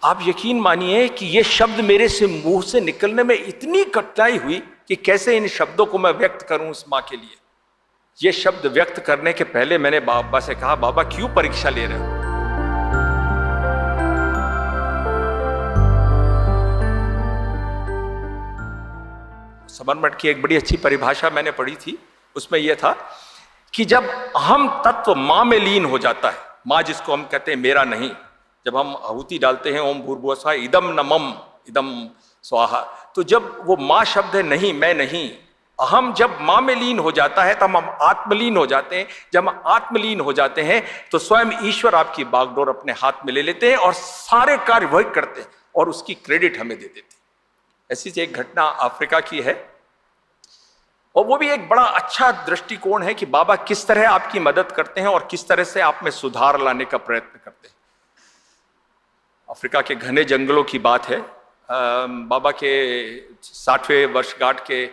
आप यकीन मानिए कि ये शब्द मेरे से मुंह से निकलने में इतनी कठिनाई हुई कि कैसे इन शब्दों को मैं व्यक्त करूं उस मां के लिए। ये शब्द व्यक्त करने के पहले मैंने बाबा से कहा, बाबा क्यों परीक्षा ले रहे हो? समर्पण की एक बड़ी अच्छी परिभाषा मैंने पढ़ी थी, उसमें यह था कि जब हम तत्व मां में लीन हो जाता है, मां जिसको हम कहते हैं मेरा नहीं, जब हम आहुति डालते हैं ओम भूर्भुवः स्वः इदम न मम इदम स्वाहा, तो जब वो मां शब्द है नहीं, मैं नहीं, अहम जब मां में लीन हो जाता है तब हम आत्मलीन हो जाते हैं। जब हम आत्मलीन हो जाते हैं तो स्वयं ईश्वर आपकी बागडोर अपने हाथ में ले लेते हैं और सारे कार्य वही करते हैं और उसकी क्रेडिट हमें दे देते हैं। ऐसी एक घटना अफ्रीका की है और वो भी एक बड़ा अच्छा दृष्टिकोण है कि बाबा किस तरह आपकी मदद करते हैं और किस तरह से आप में सुधार लाने का प्रयत्न करते हैं। अफ्रीका के घने जंगलों की बात है। बाबा के 60वें वर्षगांठ के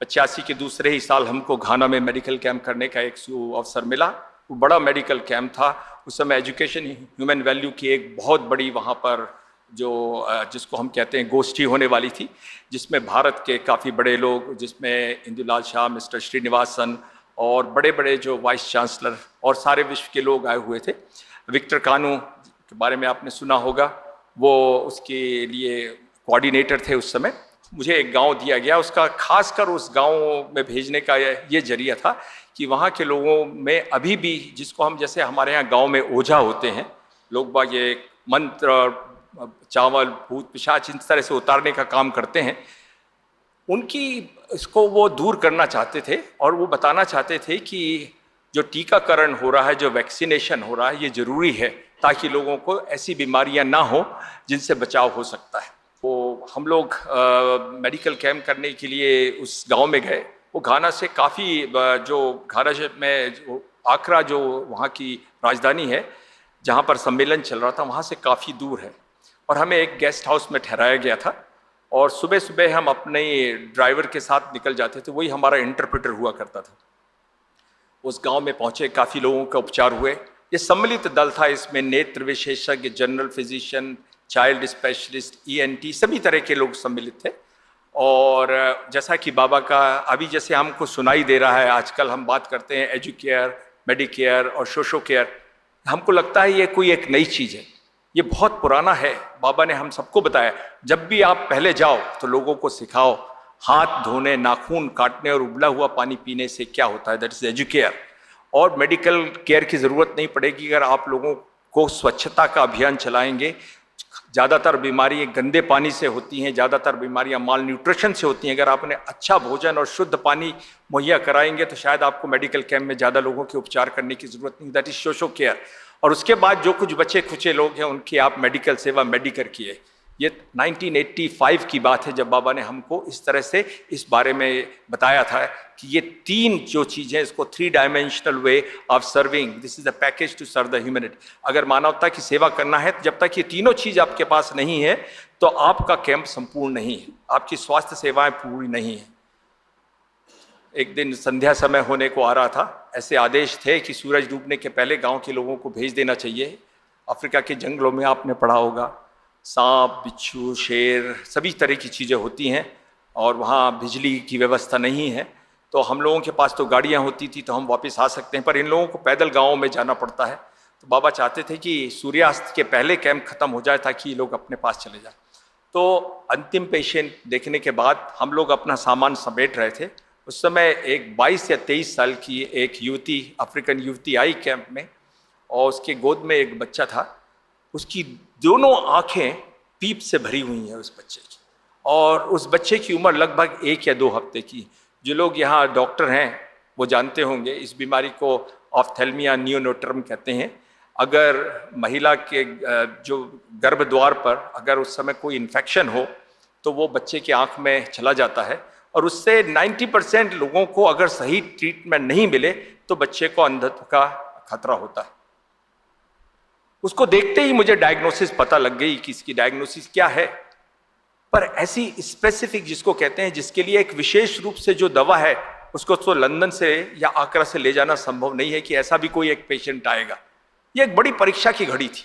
85 के दूसरे ही साल हमको घाना में मेडिकल कैंप करने का एक अवसर मिला। वो बड़ा मेडिकल कैंप था। उस समय एजुकेशन ह्यूमन वैल्यू की एक बहुत बड़ी वहाँ पर जिसको हम कहते हैं गोष्ठी होने वाली थी, जिसमें भारत के काफ़ी बड़े लोग, जिसमें इंदुलाल शाह, मिस्टर श्रीनिवासन और बड़े बड़े जो वाइस चांसलर और सारे विश्व के लोग आए हुए थे। विक्टर कानू के बारे में आपने सुना होगा, वो उसके लिए कोऑर्डिनेटर थे उस समय। मुझे एक गांव दिया गया, उसका खासकर उस गांव में भेजने का ये जरिया था कि वहाँ के लोगों में अभी भी, जिसको हम जैसे हमारे यहाँ गांव में ओझा होते हैं लोग बाग, ये मंत्र चावल भूत पिशाच इस तरह से उतारने का काम करते हैं, उनकी इसको वो दूर करना चाहते थे और वो बताना चाहते थे कि जो टीकाकरण हो रहा है, जो वैक्सीनेशन हो रहा है, ये ज़रूरी है ताकि लोगों को ऐसी बीमारियां ना हो जिनसे बचाव हो सकता है। वो हम लोग मेडिकल कैंप करने के लिए उस गांव में गए। वो घाना से काफ़ी, जो घाना में जो आकरा जो वहाँ की राजधानी है जहाँ पर सम्मेलन चल रहा था, वहाँ से काफ़ी दूर है और हमें एक गेस्ट हाउस में ठहराया गया था और सुबह सुबह हम अपने ड्राइवर के साथ निकल जाते थे, वही हमारा इंटरप्रेटर हुआ करता था। उस गांव में पहुंचे, काफ़ी लोगों का उपचार हुए। ये सम्मिलित दल था, इसमें नेत्र विशेषज्ञ, general physician, child specialist, ENT, सभी तरह के लोग सम्मिलित थे। और जैसा कि बाबा का अभी जैसे हमको सुनाई दे रहा है, आजकल हम बात करते हैं एजुकेयर, मेडिकेयर और सोशो केयर, हमको लगता है ये कोई एक नई चीज़ है, ये बहुत पुराना है। बाबा ने हम सबको बताया, जब भी आप पहले जाओ तो लोगों को सिखाओ हाथ धोने, नाखून काटने और उबला हुआ पानी पीने से क्या होता है, दैट इज एजुकेयर। और मेडिकल केयर की ज़रूरत नहीं पड़ेगी अगर आप लोगों को स्वच्छता का अभियान चलाएंगे। ज़्यादातर बीमारियाँ गंदे पानी से होती हैं, ज़्यादातर बीमारियाँ माल न्यूट्रिशन से होती हैं। अगर आपने अच्छा भोजन और शुद्ध पानी मुहैया कराएंगे तो शायद आपको मेडिकल कैंप में ज़्यादा लोगों के उपचार करने की ज़रूरत नहीं, दैट इज सोशो केयर। और उसके बाद जो कुछ बचे खुचे लोग हैं उनकी आप मेडिकल सेवा मेडिकेयर किए। ये 1985 की बात है जब बाबा ने हमको इस तरह से इस बारे में बताया था कि ये तीन जो चीज़ें, इसको 3 dimensional way of serving, this is the package to serve the humanity. अगर मानवता की सेवा करना है, जब तक ये तीनों चीज़ आपके पास नहीं है तो आपका कैंप संपूर्ण नहीं है, आपकी स्वास्थ्य सेवाएं पूरी नहीं है। एक दिन संध्या समय होने को आ रहा था, ऐसे आदेश थे कि सूरज डूबने के पहले गांव के लोगों को भेज देना चाहिए। अफ्रीका के जंगलों में आपने पढ़ा होगा, सांप, बिच्छू, शेर, सभी तरह की चीज़ें होती हैं और वहाँ बिजली की व्यवस्था नहीं है। तो हम लोगों के पास तो गाड़ियाँ होती थी तो हम वापस आ सकते हैं, पर इन लोगों को पैदल गाँव में जाना पड़ता है। तो बाबा चाहते थे कि सूर्यास्त के पहले कैंप खत्म हो जाए ताकि ये लोग अपने पास चले जाए। तो अंतिम पेशेंट देखने के बाद हम लोग अपना सामान समेट रहे थे। उस समय एक 22 या 23 साल की एक युवती, अफ्रीकन युवती आई कैंप में और उसके गोद में एक बच्चा था। उसकी दोनों आंखें पीप से भरी हुई हैं उस बच्चे की, और उस बच्चे की उम्र लगभग 1 या 2 हफ्ते की। जो लोग यहाँ डॉक्टर हैं वो जानते होंगे, इस बीमारी को ऑफ्थेल्मिया नियोनेटरम कहते हैं। अगर महिला के जो गर्भ द्वार पर अगर उस समय कोई इन्फेक्शन हो तो वो बच्चे की आंख में चला जाता है और उससे 90% लोगों को अगर सही ट्रीटमेंट नहीं मिले तो बच्चे को अंधत्व का खतरा होता है। उसको देखते ही मुझे डायग्नोसिस पता लग गई कि इसकी डायग्नोसिस क्या है, पर ऐसी स्पेसिफिक जिसको कहते हैं, जिसके लिए एक विशेष रूप से जो दवा है, उसको तो लंदन से या आगरा से ले जाना संभव नहीं है कि ऐसा भी कोई एक पेशेंट आएगा। ये एक बड़ी परीक्षा की घड़ी थी।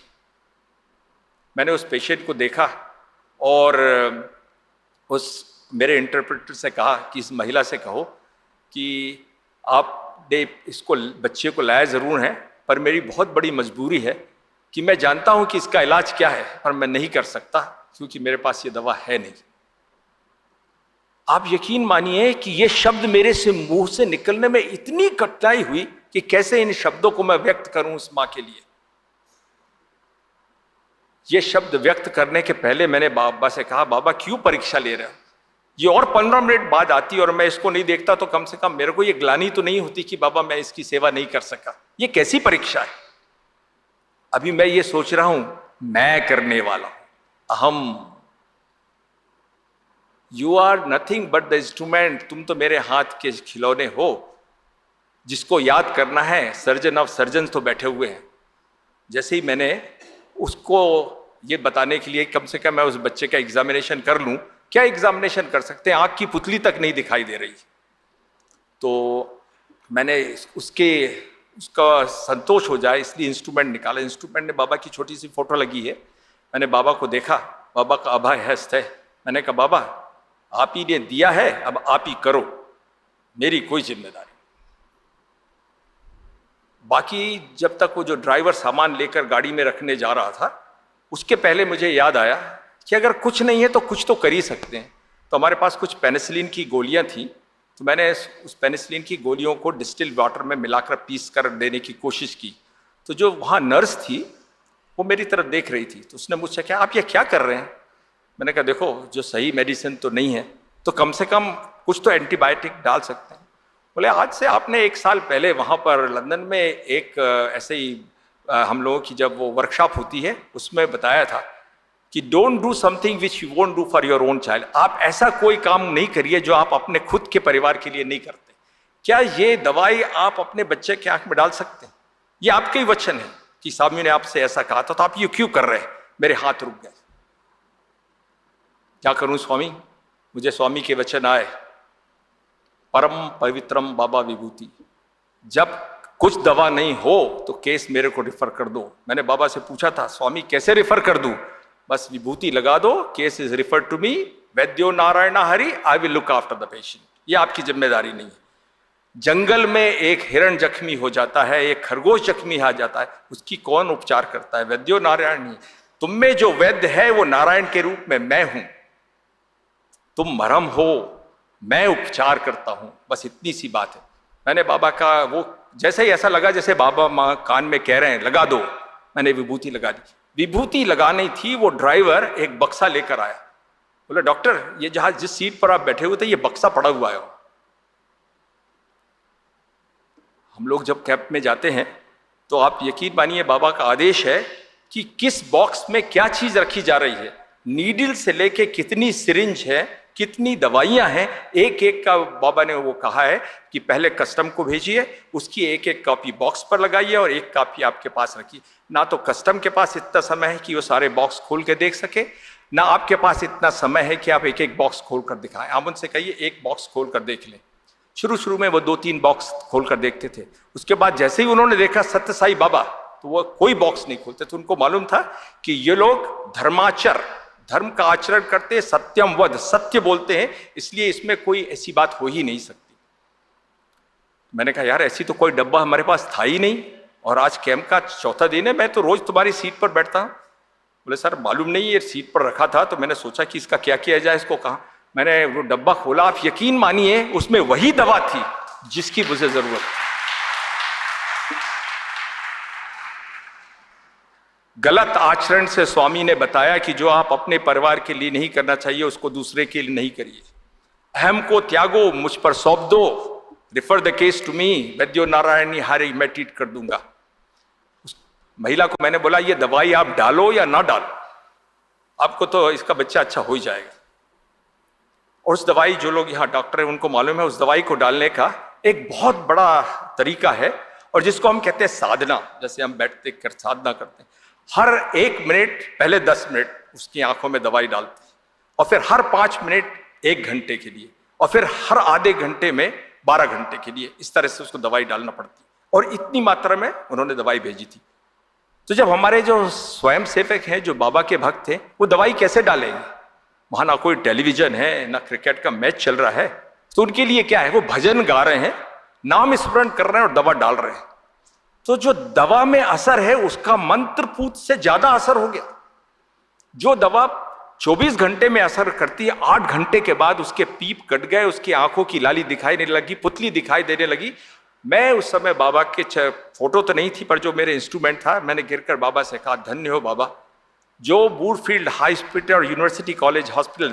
मैंने उस पेशेंट को देखा और उस मेरे इंटरप्रेटर से कहा कि इस महिला से कहो कि आपने इसको बच्चे को लाया ज़रूर है, पर मेरी बहुत बड़ी मजबूरी है कि मैं जानता हूं कि इसका इलाज क्या है, पर मैं नहीं कर सकता क्योंकि मेरे पास ये दवा है नहीं। आप यकीन मानिए कि ये शब्द मेरे से मुंह से निकलने में इतनी कठिनाई हुई कि कैसे इन शब्दों को मैं व्यक्त करूं उस मां के लिए। ये शब्द व्यक्त करने के पहले मैंने बाबा से कहा, बाबा क्यों परीक्षा ले रहे हो? ये और 15 मिनट बाद आती और मैं इसको नहीं देखता तो कम से कम मेरे को ये ग्लानि तो नहीं होती कि बाबा मैं इसकी सेवा नहीं कर सका। ये कैसी परीक्षा है? अभी मैं ये सोच रहा हूं, मैं करने वाला हूं, ahem. You are nothing but the instrument. तुम तो मेरे हाथ के खिलौने हो। जिसको याद करना है, सर्जन ऑफ सर्जन तो बैठे हुए हैं। जैसे ही मैंने उसको ये बताने के लिए कम से कम मैं उस बच्चे का एग्जामिनेशन कर लूं, क्या एग्जामिनेशन कर सकते हैं, आंख की पुतली तक नहीं दिखाई दे रही, तो मैंने उसका संतोष हो जाए इसलिए इंस्ट्रूमेंट निकाला। इंस्ट्रूमेंट में बाबा की छोटी सी फोटो लगी है। मैंने बाबा को देखा, बाबा का अभय हस्त है। मैंने कहा बाबा आप ही ने दिया है, अब आप ही करो, मेरी कोई जिम्मेदारी। बाकी जब तक वो जो ड्राइवर सामान लेकर गाड़ी में रखने जा रहा था, उसके पहले मुझे याद आया कि अगर कुछ नहीं है तो कुछ तो कर ही सकते हैं। तो हमारे पास कुछ पेनिसिलिन की गोलियां थी, तो मैंने उस पेनिसिलिन की गोलियों को डिस्टिल्ड वाटर में मिलाकर पीस कर देने की कोशिश की। तो जो वहाँ नर्स थी वो मेरी तरफ देख रही थी, तो उसने मुझसे कहा आप ये क्या कर रहे हैं? मैंने कहा देखो जो सही मेडिसिन तो नहीं है, तो कम से कम कुछ तो एंटीबायोटिक डाल सकते हैं। बोले आज से आपने 1 साल पहले वहाँ पर लंदन में एक ऐसे ही हम लोगों की जब वो वर्कशॉप होती है उसमें बताया था कि don't do something which you won't do for your own child. आप ऐसा कोई काम नहीं करिए जो आप अपने खुद के परिवार के लिए नहीं करते। क्या ये दवाई आप अपने बच्चे के आंख में डाल सकते हैं? ये आपके ही वचन है कि स्वामी ने आपसे ऐसा कहा था, तो आप ये क्यों कर रहे हैं? मेरे हाथ रुक गए। क्या करूं स्वामी? मुझे स्वामी के वचन आए, परम पवित्रम बाबा विभूति। जब कुछ दवा नहीं हो तो केस मेरे को रिफर कर दो। मैंने बाबा से पूछा था स्वामी कैसे रिफर कर दूं? बस विभूति लगा दो, case is refer to me, वैद्यो Narayan Hari, I will look after the patient. ये आपकी जिम्मेदारी नहीं है। जंगल में एक हिरण जख्मी हो जाता है, एक खरगोश जख्मी आ जाता है, उसकी कौन उपचार करता है? वैद्यो नारायण ही। तुम में जो वैद्य है वो नारायण के रूप में मैं हूं। तुम मरहम हो, मैं उपचार करता हूं। बस इतनी सी बात है। मैंने बाबा का वो जैसे ही ऐसा लगा जैसे बाबा माँ कान में कह रहे हैं लगा दो, मैंने विभूति लगा दी। विभूति लगानी थी, वो ड्राइवर एक बक्सा लेकर आया। बोले डॉक्टर ये जहाज जिस सीट पर आप बैठे हुए थे ये बक्सा पड़ा हुआ है। हम लोग जब कैंप में जाते हैं तो आप यकीन मानिए बाबा का आदेश है कि किस बॉक्स में क्या चीज रखी जा रही है, नीडल से लेके कितनी सिरिंज है, कितनी दवाइयां हैं, एक एक का बाबा ने वो कहा है कि पहले कस्टम को भेजिए, उसकी एक एक कॉपी बॉक्स पर लगाइए और एक कॉपी आपके पास रखिए। ना तो कस्टम के पास इतना समय है कि वो सारे बॉक्स खोल के देख सके, ना आपके पास इतना समय है कि आप एक एक बॉक्स खोल कर दिखाएं। आप उनसे कहिए एक बॉक्स खोल कर देख लें। शुरू में वो 2-3 बॉक्स खोल कर देखते थे। उसके बाद जैसे ही उन्होंने देखा सत्य साई बाबा, तो वो कोई बॉक्स नहीं खोलते। तो उनको मालूम था कि ये लोग धर्माचर, धर्म का आचरण करते, सत्यम वद, सत्य बोलते हैं, इसलिए इसमें कोई ऐसी बात हो ही नहीं सकती। मैंने कहा यार ऐसी तो कोई डब्बा हमारे पास था ही नहीं, और आज कैंप का 4था दिन है, मैं तो रोज तुम्हारी सीट पर बैठता हूं। बोले सर मालूम नहीं ये सीट पर रखा था, तो मैंने सोचा कि इसका क्या किया जाए। इसको कहा, मैंने वो डब्बा खोला, आप यकीन मानिए उसमें वही दवा थी जिसकी मुझे जरूरत थी। गलत आचरण से स्वामी ने बताया कि जो आप अपने परिवार के लिए नहीं करना चाहिए उसको दूसरे के लिए नहीं करिए। अहम को त्यागो, मुझ पर सौंप दो, refer the case to me, वैद्यो नारायणी हरि, मैं ट्रीट कर दूंगा। उस महिला को मैंने बोला ये दवाई आप डालो या ना डालो, आपको तो इसका बच्चा अच्छा हो ही जाएगा। और उस दवाई, जो लोग यहाँ डॉक्टर हैं उनको मालूम है, उस दवाई को डालने का एक बहुत बड़ा तरीका है, और जिसको हम कहते हैं साधना। जैसे हम बैठते कर साधना करते हैं, हर 1 मिनट पहले 10 मिनट उसकी आंखों में दवाई डालते हैं, और फिर हर 5 मिनट 1 घंटे के लिए, और फिर हर आधे घंटे में 12 घंटे के लिए, इस तरह से उसको दवाई डालना पड़ती है। और इतनी मात्रा में उन्होंने दवाई भेजी थी। तो जब हमारे जो स्वयं सेवक हैं, जो बाबा के भक्त हैं, वो दवाई कैसे डालेंगे? वहां ना कोई टेलीविजन है, ना क्रिकेट का मैच चल रहा है, तो उनके लिए क्या है, वो भजन गा रहे हैं, नाम स्मरण कर रहे हैं और दवा डाल रहे हैं। तो जो दवा में असर है उसका मंत्रपूत से ज्यादा असर हो गया। जो दवा 24 घंटे में असर करती है, 8 घंटे के बाद उसके पीप कट गए, उसकी आंखों की लाली दिखाई देने लगी, पुतली दिखाई देने लगी। मैं उस समय बाबा के फोटो तो नहीं थी, पर जो मेरे इंस्ट्रूमेंट था, मैंने गिरकर बाबा से कहा, धन्य हो बाबा, जो वुडफील्ड हाई हॉस्पिटल और यूनिवर्सिटी कॉलेज हॉस्पिटल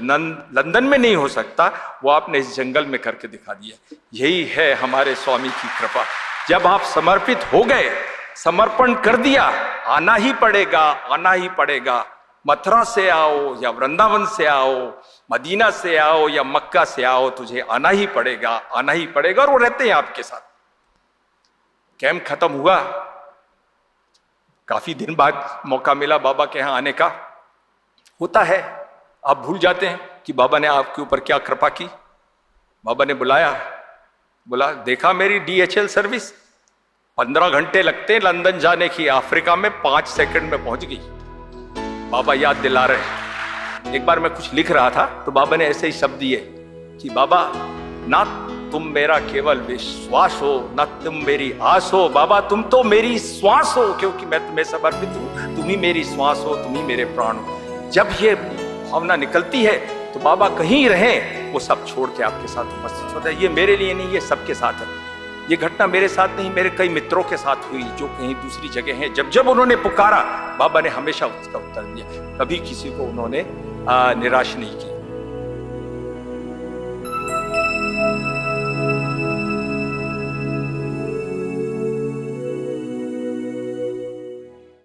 लंदन में नहीं हो सकता, वो आपने इस जंगल में करके दिखा दिया। यही है हमारे स्वामी की कृपा। जब आप समर्पित हो गए, समर्पण कर दिया, आना ही पड़ेगा, आना ही पड़ेगा। मथुरा से आओ या वृंदावन से आओ, मदीना से आओ या मक्का से आओ, तुझे आना ही पड़ेगा, आना ही पड़ेगा। और वो रहते हैं आपके साथ। कैंप खत्म हुआ, काफी दिन बाद मौका मिला बाबा के यहां आने का। होता है, आप भूल जाते हैं कि बाबा ने आपके ऊपर क्या कृपा की। बाबा ने बुलाया, बोला, देखा मेरी DHL सर्विस, 15 घंटे लगते हैं लंदन जाने की, अफ्रीका में 5 सेकंड में पहुंच गई। बाबा याद दिला रहे हैं। एक बार मैं कुछ लिख रहा था तो बाबा ने ऐसे ही शब्द दिए कि बाबा, ना तुम मेरा केवल विश्वास हो, ना तुम मेरी आस हो, बाबा तुम तो मेरी श्वास हो, क्योंकि मैं तुम्हें समर्पित हूं, तुम ही मेरी श्वास हो, तुम ही मेरे प्राण हो। जब ये भावना निकलती है तो बाबा कहीं रहे, वो सब छोड़ के आपके साथ उपस्थित होता है। ये मेरे लिए नहीं, ये सबके साथ है। ये घटना मेरे साथ नहीं, मेरे कई मित्रों के साथ हुई जो कहीं दूसरी जगह हैं। जब जब उन्होंने पुकारा, बाबा ने हमेशा उसका उत्तर दिया। कभी किसी को उन्होंने निराश नहीं किया।